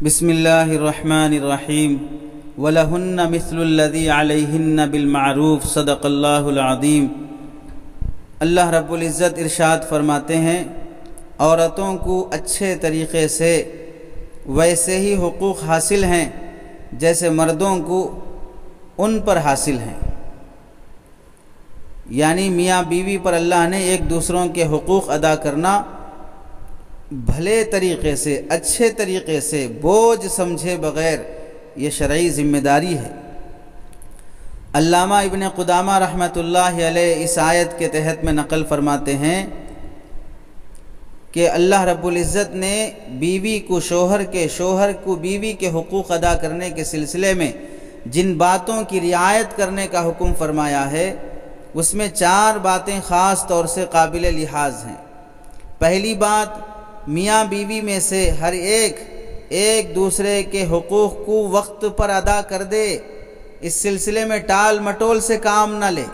بسم اللہ الرحمن الرحیم وَلَهُنَّ مِثْلُ الَّذِي عَلَيْهِنَّ بِالْمَعْرُوفِ صدق اللہ العظیم۔ اللہ رب العزت ارشاد فرماتے ہیں، عورتوں کو اچھے طریقے سے ویسے ہی حقوق حاصل ہیں جیسے مردوں کو ان پر حاصل ہیں، یعنی میاں بیوی پر اللہ نے ایک دوسروں کے حقوق ادا کرنا بھلے طریقے سے، اچھے طریقے سے، بوجھ سمجھے بغیر، یہ شرعی ذمہ داری ہے۔ علامہ ابن قدامہ رحمۃ اللہ علیہ اس آیت کے تحت میں نقل فرماتے ہیں کہ اللہ رب العزت نے بیوی کو شوہر کو بیوی کے حقوق ادا کرنے کے سلسلے میں جن باتوں کی رعایت کرنے کا حکم فرمایا ہے، اس میں 4 باتیں خاص طور سے قابل لحاظ ہیں۔ پہلی بات، میاں بیوی میں سے ہر ایک دوسرے کے حقوق کو وقت پر ادا کر دے، اس سلسلے میں ٹال مٹول سے کام نہ لے۔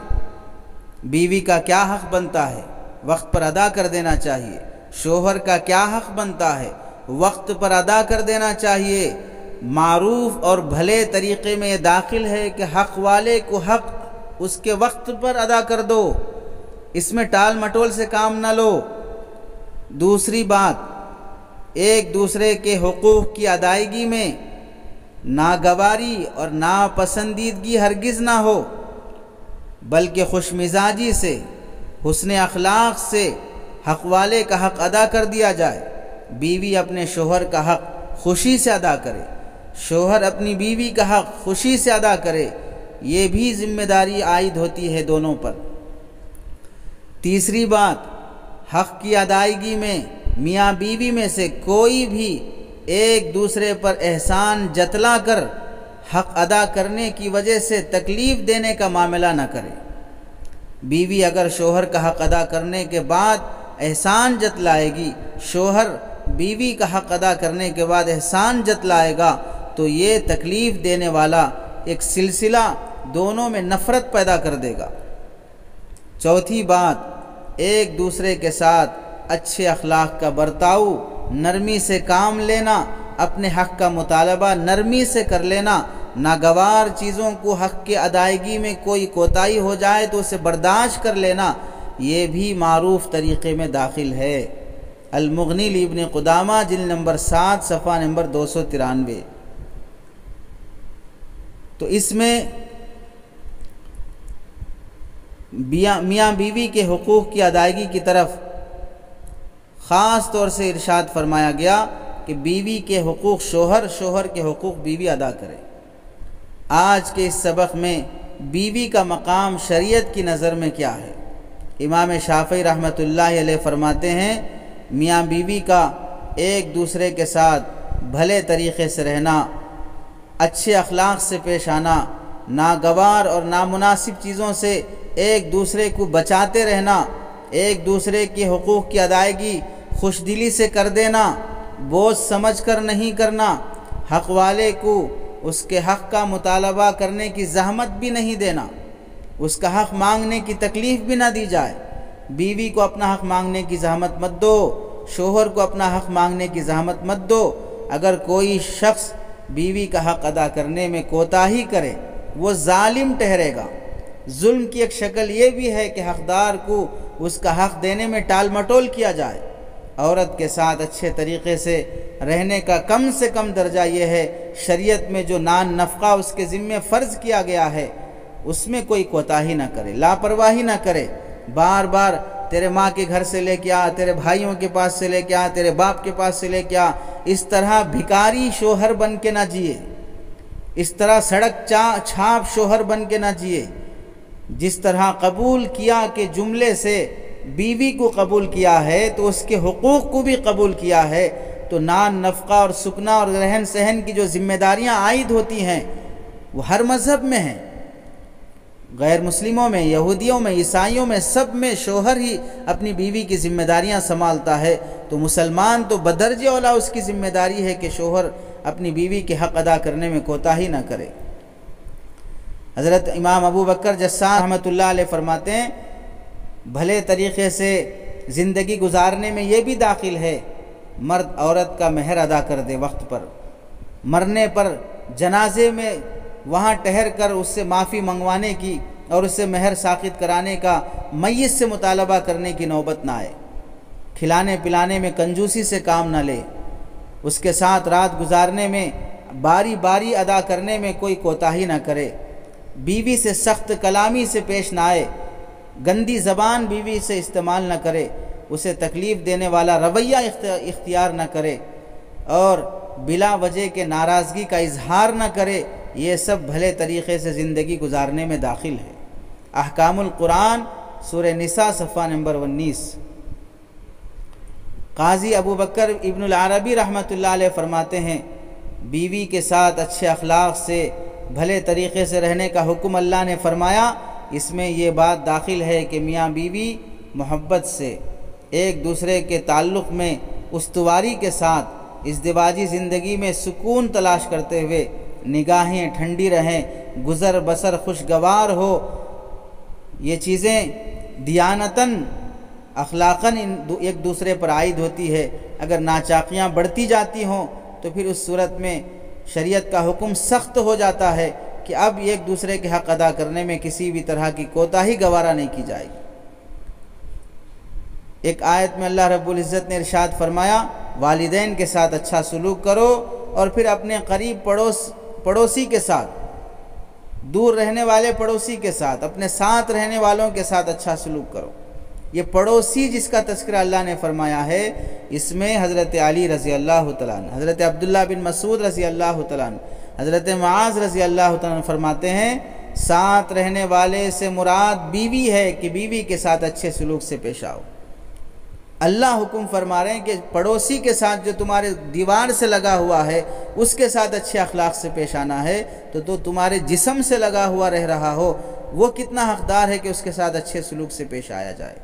بیوی کا کیا حق بنتا ہے، وقت پر ادا کر دینا چاہیے۔ شوہر کا کیا حق بنتا ہے، وقت پر ادا کر دینا چاہیے۔ معروف اور بھلے طریقے میں یہ داخل ہے کہ حق والے کو حق اس کے وقت پر ادا کر دو، اس میں ٹال مٹول سے کام نہ لو۔ دوسری بات، ایک دوسرے کے حقوق کی ادائیگی میں ناگواری اور ناپسندیدگی ہرگز نہ ہو، بلکہ خوش مزاجی سے، حسن اخلاق سے حق والے کا حق ادا کر دیا جائے۔ بیوی اپنے شوہر کا حق خوشی سے ادا کرے، شوہر اپنی بیوی کا حق خوشی سے ادا کرے، یہ بھی ذمہ داری عائد ہوتی ہے دونوں پر۔ تیسری بات، حق کی ادائیگی میں میاں بیوی میں سے کوئی بھی ایک دوسرے پر احسان جتلا کر حق ادا کرنے کی وجہ سے تکلیف دینے کا معاملہ نہ کرے۔ بیوی اگر شوہر کا حق ادا کرنے کے بعد احسان جتلائے گی، شوہر بیوی کا حق ادا کرنے کے بعد احسان جتلائے گا، تو یہ تکلیف دینے والا ایک سلسلہ دونوں میں نفرت پیدا کر دے گا۔ چوتھی بات، ایک دوسرے کے ساتھ اچھے اخلاق کا برتاؤ، نرمی سے کام لینا، اپنے حق کا مطالبہ نرمی سے کر لینا، ناگوار چیزوں کو حق کی ادائیگی میں کوئی کوتاہی ہو جائے تو اسے برداشت کر لینا، یہ بھی معروف طریقے میں داخل ہے۔ المغنی لابن قدامہ جلد نمبر 7 صفحہ نمبر 293۔ تو اس میں میاں بیوی کے حقوق کی ادائیگی کی طرف خاص طور سے ارشاد فرمایا گیا کہ بیوی کے حقوق شوہر کے حقوق بیوی ادا کرے۔ آج کے اس سبق میں بیوی کا مقام شریعت کی نظر میں کیا ہے؟ امام شافعی رحمۃ اللہ علیہ فرماتے ہیں، میاں بیوی کا ایک دوسرے کے ساتھ بھلے طریقے سے رہنا، اچھے اخلاق سے پیش آنا، ناگوار اور نامناسب چیزوں سے ایک دوسرے کو بچاتے رہنا، ایک دوسرے کے حقوق کی ادائیگی خوش دلی سے کر دینا، بوجھ سمجھ کر نہیں کرنا، حق والے کو اس کے حق کا مطالبہ کرنے کی زحمت بھی نہیں دینا، اس کا حق مانگنے کی تکلیف بھی نہ دی جائے۔ بیوی کو اپنا حق مانگنے کی زحمت مت دو، شوہر کو اپنا حق مانگنے کی زحمت مت دو۔ اگر کوئی شخص بیوی کا حق ادا کرنے میں کوتاہی کرے، وہ ظالم ٹھہرے گا۔ ظلم کی ایک شکل یہ بھی ہے کہ حقدار کو اس کا حق دینے میں ٹال مٹول کیا جائے۔ عورت کے ساتھ اچھے طریقے سے رہنے کا کم سے کم درجہ یہ ہے، شریعت میں جو نفقہ اس کے ذمے فرض کیا گیا ہے، اس میں کوئی کوتاہی نہ کرے، لاپرواہی نہ کرے۔ بار بار تیرے ماں کے گھر سے لے کے آ، تیرے بھائیوں کے پاس سے لے کے آ، تیرے باپ کے پاس سے لے کے آ، اس طرح بھکاری شوہر بن کے نہ جیے، اس طرح سڑک چھاپ شوہر بن کے نہ جیے۔ جس طرح قبول کیا کہ جملے سے بیوی کو قبول کیا ہے تو اس کے حقوق کو بھی قبول کیا ہے، تو نفقہ اور سکنا اور رہن سہن کی جو ذمہ داریاں عائد ہوتی ہیں وہ ہر مذہب میں ہیں، غیر مسلموں میں، یہودیوں میں، عیسائیوں میں، سب میں شوہر ہی اپنی بیوی کی ذمہ داریاں سنبھالتا ہے۔ تو مسلمان تو بدرجہ اولیٰ اس کی ذمہ داری ہے کہ شوہر اپنی بیوی کے حق ادا کرنے میں کوتاہی نہ کرے۔ حضرت امام ابو بکر جسار رحمۃ اللہ علیہ فرماتے ہیں، بھلے طریقے سے زندگی گزارنے میں یہ بھی داخل ہے، مرد عورت کا مہر ادا کر دے وقت پر، مرنے پر جنازے میں وہاں ٹھہر کر اس سے معافی منگوانے کی اور اس سے مہر ساقط کرانے کا میت سے مطالبہ کرنے کی نوبت نہ آئے، کھلانے پلانے میں کنجوسی سے کام نہ لے، اس کے ساتھ رات گزارنے میں باری باری ادا کرنے میں کوئی کوتاہی نہ کرے، بیوی سے سخت کلامی سے پیش نہ آئے، گندی زبان بیوی سے استعمال نہ کرے، اسے تکلیف دینے والا رویہ اختیار نہ کرے اور بلا وجہ کے ناراضگی کا اظہار نہ کرے، یہ سب بھلے طریقے سے زندگی گزارنے میں داخل ہے۔ احکام القرآن سورہ نساء صفحہ نمبر 19۔ قاضی ابو بکر ابن العربی رحمۃ اللہ علیہ فرماتے ہیں، بیوی کے ساتھ اچھے اخلاق سے بھلے طریقے سے رہنے کا حکم اللہ نے فرمایا، اس میں یہ بات داخل ہے کہ میاں بیوی محبت سے ایک دوسرے کے تعلق میں استواری کے ساتھ ازدواجی زندگی میں سکون تلاش کرتے ہوئے نگاہیں ٹھنڈی رہیں، گزر بسر خوشگوار ہو۔ یہ چیزیں دیانتاً اخلاقاً ایک دوسرے پر عائد ہوتی ہے۔ اگر ناچاقیاں بڑھتی جاتی ہوں تو پھر اس صورت میں شریعت کا حکم سخت ہو جاتا ہے کہ اب ایک دوسرے کے حق ادا کرنے میں کسی بھی طرح کی کوتاہی گوارا نہیں کی جائے گی۔ ایک آیت میں اللہ رب العزت نے ارشاد فرمایا، والدین کے ساتھ اچھا سلوک کرو اور پھر اپنے قریب پڑوسی کے ساتھ، دور رہنے والے پڑوسی کے ساتھ، اپنے ساتھ رہنے والوں کے ساتھ اچھا سلوک کرو۔ یہ پڑوسی جس کا تذکرہ اللہ نے فرمایا ہے، اس میں حضرت علی رضی اللہ تعالیٰ عنہ، حضرت عبداللہ بن مسعود رضی اللہ تعالیٰ عنہ، حضرت معاذ رضی اللہ تعالیٰ عنہ فرماتے ہیں، ساتھ رہنے والے سے مراد بیوی ہے کہ بیوی کے ساتھ اچھے سلوک سے پیش آؤ۔ اللہ حکم فرما رہے ہیں کہ پڑوسی کے ساتھ جو تمہارے دیوار سے لگا ہوا ہے اس کے ساتھ اچھے اخلاق سے پیش آنا ہے، تو تمہارے جسم سے لگا ہوا رہ رہا ہو وہ کتنا حقدار ہے کہ اس کے ساتھ اچھے سلوک سے پیش آیا جائے۔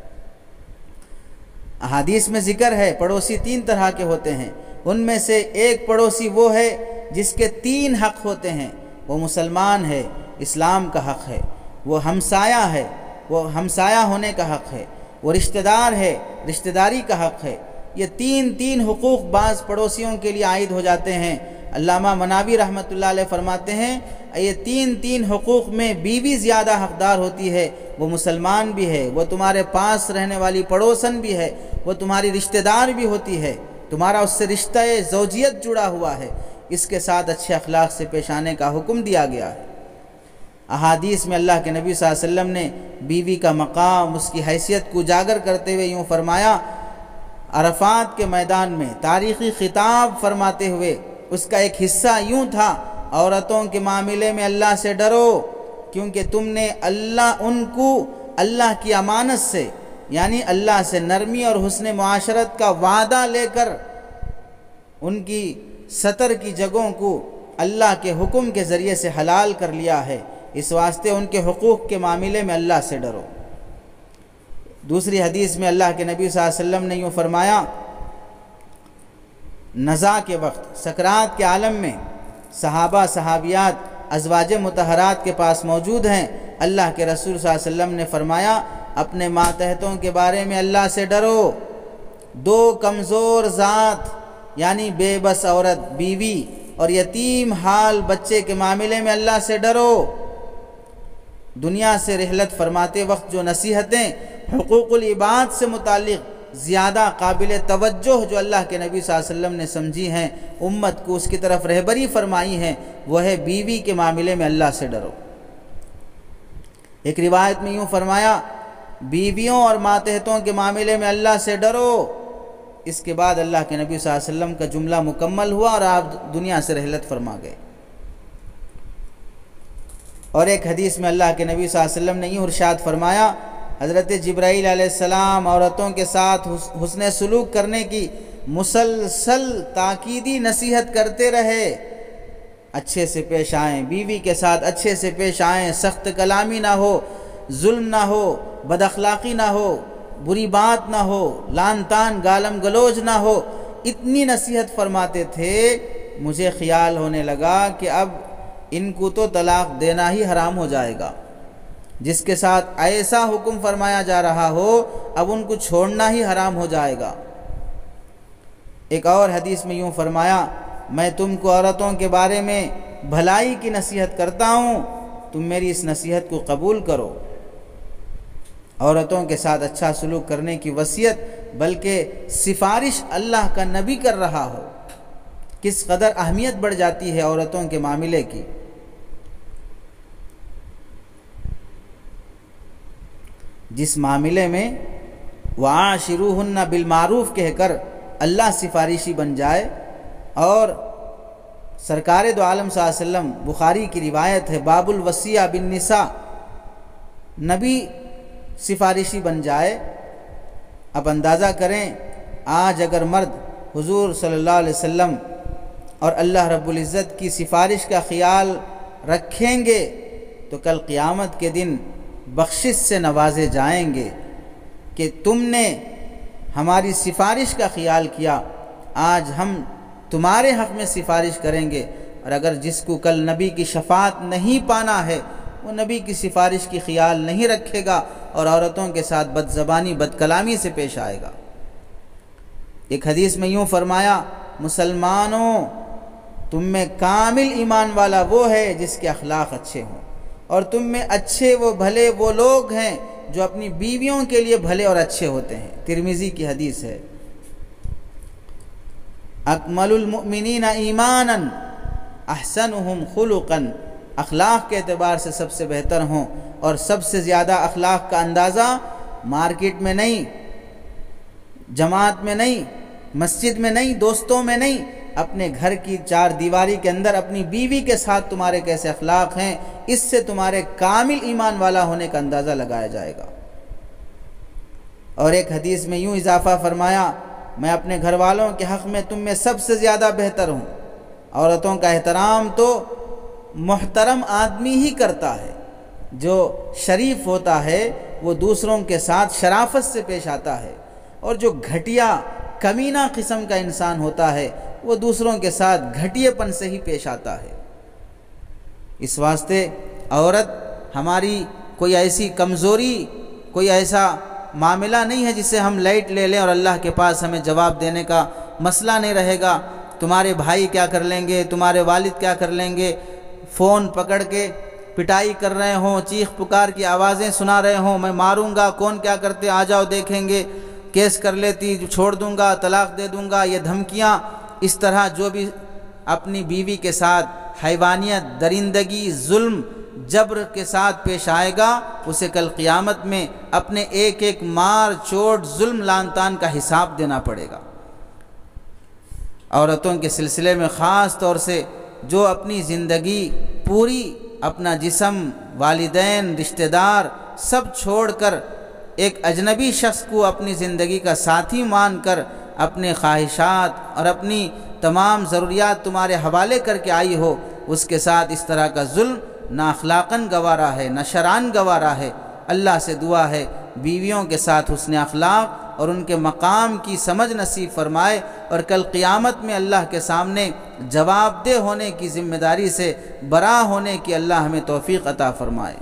احادیث میں ذکر ہے پڑوسی 3 طرح کے ہوتے ہیں، ان میں سے ایک پڑوسی وہ ہے جس کے 3 حق ہوتے ہیں، وہ مسلمان ہے، اسلام کا حق ہے، وہ ہمسایہ ہے، وہ ہمسایہ ہونے کا حق ہے، وہ رشتہ دار ہے، رشتہ داری کا حق ہے۔ یہ تین حقوق بعض پڑوسیوں کے لیے عائد ہو جاتے ہیں۔ علامہ مناوی رحمۃ اللہ علیہ فرماتے ہیں، یہ تین حقوق میں بیوی زیادہ حقدار ہوتی ہے، وہ مسلمان بھی ہے، وہ تمہارے پاس رہنے والی پڑوسن بھی ہے، وہ تمہاری رشتہ دار بھی ہوتی ہے، تمہارا اس سے رشتہ زوجیت جڑا ہوا ہے، اس کے ساتھ اچھے اخلاق سے پیش آنے کا حکم دیا گیا ہے۔ احادیث میں اللہ کے نبی صلی اللہ علیہ وسلم نے بیوی کا مقام، اس کی حیثیت کو اجاگر کرتے ہوئے یوں فرمایا، عرفات کے میدان میں تاریخی خطاب فرماتے ہوئے اس کا ایک حصہ یوں تھا، عورتوں کے معاملے میں اللہ سے ڈرو، کیونکہ تم نے ان کو اللہ کی امانت سے، یعنی اللہ سے نرمی اور حسن معاشرت کا وعدہ لے کر ان کی ستر کی جگہوں کو اللہ کے حکم کے ذریعے سے حلال کر لیا ہے، اس واسطے ان کے حقوق کے معاملے میں اللہ سے ڈرو۔ دوسری حدیث میں اللہ کے نبی صلی اللہ علیہ وسلم نے یوں فرمایا، نزا کے وقت، سکرات کے عالم میں صحابہ صحابیات ازواج مطہرات کے پاس موجود ہیں، اللہ کے رسول صلی اللہ علیہ وسلم نے فرمایا، اپنے ماتحتوں کے بارے میں اللہ سے ڈرو، 2 کمزور ذات یعنی بے بس عورت بیوی اور یتیم حال بچے کے معاملے میں اللہ سے ڈرو۔ دنیا سے رحلت فرماتے وقت جو نصیحتیں حقوق العباد سے متعلق زیادہ قابل توجہ جو اللہ کے نبی صلی اللہ علیہ وسلم نے سمجھی ہیں، امت کو اس کی طرف رہبری فرمائی ہیں، وہ ہے بیوی کے معاملے میں اللہ سے ڈرو۔ ایک روایت میں یوں فرمایا، بیویوں اور ماتحتوں کے معاملے میں اللہ سے ڈرو۔ اس کے بعد اللہ کے نبی صلی اللہ علیہ وسلم کا جملہ مکمل ہوا اور آپ دنیا سے رحلت فرما گئے۔ اور ایک حدیث میں اللہ کے نبی صلی اللہ علیہ وسلم نے یوں ارشاد فرمایا، حضرت جبرائیل علیہ السلام عورتوں کے ساتھ حسن سلوک کرنے کی مسلسل تاکیدی نصیحت کرتے رہے، اچھے سے پیش آئیں، بیوی کے ساتھ اچھے سے پیش آئیں، سخت کلامی نہ ہو، ظلم نہ ہو، بد اخلاقی نہ ہو، بری بات نہ ہو، لان تان گالم گلوچ نہ ہو۔ اتنی نصیحت فرماتے تھے، مجھے خیال ہونے لگا کہ اب ان کو تو طلاق دینا ہی حرام ہو جائے گا، جس کے ساتھ ایسا حکم فرمایا جا رہا ہو اب ان کو چھوڑنا ہی حرام ہو جائے گا۔ ایک اور حدیث میں یوں فرمایا، میں تم کو عورتوں کے بارے میں بھلائی کی نصیحت کرتا ہوں، تم میری اس نصیحت کو قبول کرو۔ عورتوں کے ساتھ اچھا سلوک کرنے کی وصیت، بلکہ سفارش اللہ کا نبی کر رہا ہو۔ کس قدر اہمیت بڑھ جاتی ہے عورتوں کے معاملے کی۔ جس معاملے میں وَعَاشِرُوهُنَّ بِالْمَعْرُوف کہہ کر اللہ سفارشی بن جائے، اور سرکار دو عالم صلی اللہ علیہ وسلم، بخاری کی روایت ہے، باب الوصیہ بالنساء، نبی سفارشی بن جائے۔ اب اندازہ کریں، آج اگر مرد حضور صلی اللہ علیہ وسلم اور اللہ رب العزت کی سفارش کا خیال رکھیں گے تو کل قیامت کے دن بخشش سے نوازے جائیں گے کہ تم نے ہماری سفارش کا خیال کیا، آج ہم تمہارے حق میں سفارش کریں گے۔ اور اگر جس کو کل نبی کی شفاعت نہیں پانا ہے، وہ نبی کی سفارش کی خیال نہیں رکھے گا اور عورتوں کے ساتھ بد زبانی بد کلامی سے پیش آئے گا۔ ایک حدیث میں یوں فرمایا، مسلمانوں، تم میں کامل ایمان والا وہ ہے جس کے اخلاق اچھے ہوں، اور تم میں اچھے وہ بھلے وہ لوگ ہیں جو اپنی بیویوں کے لیے بھلے اور اچھے ہوتے ہیں۔ ترمذی کی حدیث ہے۔ اکمل المؤمنین ایمانا احسنہم خلقا، اخلاق کے اعتبار سے سب سے بہتر ہوں، اور سب سے زیادہ اخلاق کا اندازہ مارکیٹ میں نہیں، جماعت میں نہیں، مسجد میں نہیں، دوستوں میں نہیں، اپنے گھر کی چار دیواری کے اندر اپنی بیوی کے ساتھ تمہارے کیسے اخلاق ہیں، اس سے تمہارے کامل ایمان والا ہونے کا اندازہ لگایا جائے گا۔ اور ایک حدیث میں یوں اضافہ فرمایا، میں اپنے گھر والوں کے حق میں تم میں سب سے زیادہ بہتر ہوں۔ عورتوں کا احترام تو محترم آدمی ہی کرتا ہے، جو شریف ہوتا ہے وہ دوسروں کے ساتھ شرافت سے پیش آتا ہے، اور جو گھٹیا کمینہ قسم کا انسان ہوتا ہے وہ دوسروں کے ساتھ گھٹیے پن سے ہی پیش آتا ہے۔ اس واسطے عورت ہماری کوئی ایسی کمزوری، کوئی ایسا معاملہ نہیں ہے جس سے ہم لائٹ لے لیں اور اللہ کے پاس ہمیں جواب دینے کا مسئلہ نہیں رہے گا۔ تمہارے بھائی کیا کر لیں گے، تمہارے والد کیا کر لیں گے، فون پکڑ کے پٹائی کر رہے ہوں، چیخ پکار کی آوازیں سنا رہے ہوں، میں ماروں گا، کون کیا کرتے، آ جاؤ دیکھیں گے، کیس کر لیتی، چھوڑ دوں گا، طلاق دے دوں گا، یہ دھمکیاں، اس طرح جو بھی اپنی بیوی کے ساتھ حیوانیت، درندگی، ظلم، جبر کے ساتھ پیش آئے گا، اسے کل قیامت میں اپنے ایک ایک مار چوٹ ظلم لان تان کا حساب دینا پڑے گا۔ عورتوں کے سلسلے میں خاص طور سے جو اپنی زندگی پوری، اپنا جسم، والدین، رشتہ دار سب چھوڑ کر ایک اجنبی شخص کو اپنی زندگی کا ساتھی مان کر اپنے خواہشات اور اپنی تمام ضروریات تمہارے حوالے کر کے آئی ہو، اس کے ساتھ اس طرح کا ظلم نہ اخلاقاً گوارا ہے، نہ شرعاً گوارا ہے۔ اللہ سے دعا ہے بیویوں کے ساتھ حسن اخلاق اور ان کے مقام کی سمجھ نصیب فرمائے، اور کل قیامت میں اللہ کے سامنے جواب دہ ہونے کی ذمہ داری سے برا ہونے کی اللہ ہمیں توفیق عطا فرمائے۔